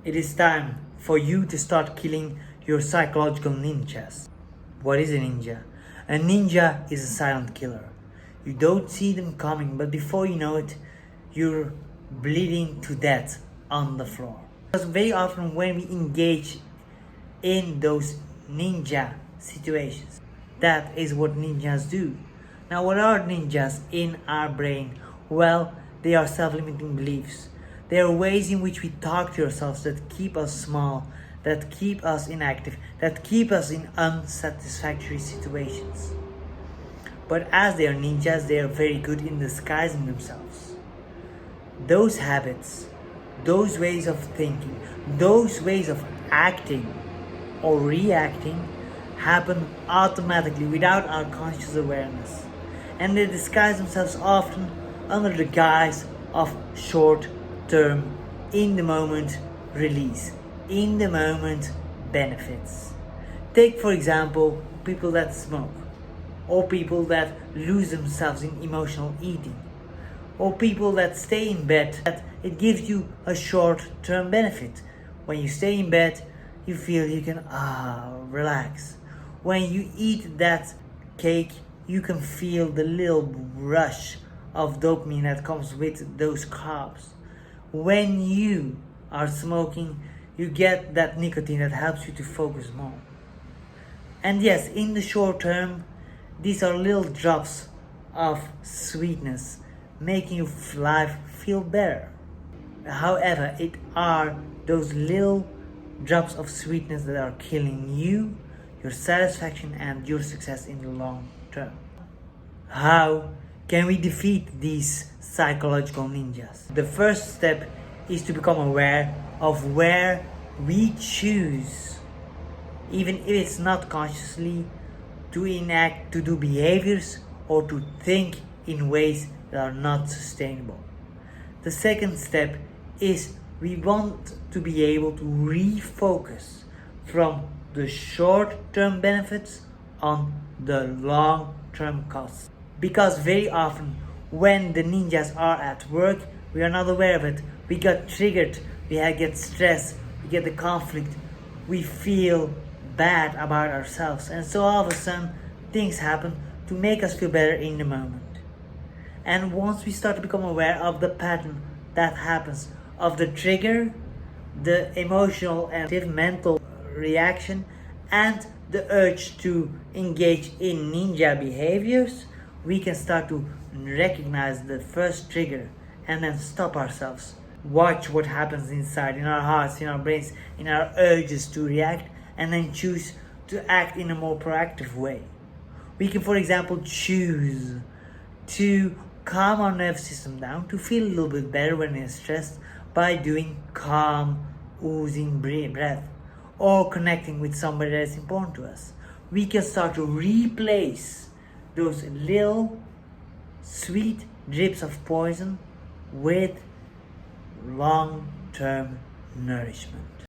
It is time for you to start killing your psychological ninjas. What is a ninja? A ninja is a silent killer. You don't see them coming, but before you know it, you're bleeding to death on the floor. Because very often when we engage in those ninja situations, that is what ninjas do. Now, what are ninjas in our brain? Well, they are self-limiting beliefs. They are ways in which we talk to ourselves that keep us small, that keep us inactive, that keep us in unsatisfactory situations. But as they are ninjas, they are very good in disguising themselves. Those habits, those ways of thinking, those ways of acting or reacting happen automatically without our conscious awareness. And they disguise themselves often under the guise of short-term, in-the-moment release, in-the-moment benefits. Take, for example, people that smoke, or people that lose themselves in emotional eating, or people that stay in bed. That it gives you a short-term benefit. When you stay in bed, you feel you can relax. When you eat that cake, you can feel the little rush of dopamine that comes with those carbs. When you are smoking, you get that nicotine that helps you to focus more. And yes, in the short term, these are little drops of sweetness, making your life feel better. However, it are those little drops of sweetness that are killing you, your satisfaction, and your success in the long term. How can we defeat these psychological ninjas? The first step is to become aware of where we choose, even if it's not consciously, to enact, to do behaviors or to think in ways that are not sustainable. The second step is we want to be able to refocus from the short-term benefits on the long-term costs. Because very often when the ninjas are at work, we are not aware of it. We get triggered, we get stressed, we get the conflict, we feel bad about ourselves, and so all of a sudden things happen to make us feel better in the moment. And once we start to become aware of the pattern that happens, of the trigger, the emotional and mental reaction, and the urge to engage in ninja behaviors, we can start to recognize the first trigger and then stop ourselves. Watch what happens inside, in our hearts, in our brains, in our urges to react, and then choose to act in a more proactive way. We can, for example, choose to calm our nervous system down, to feel a little bit better when we're stressed by doing calm, oozing breath, or connecting with somebody that is important to us. We can start to replace those little sweet drips of poison with long-term nourishment.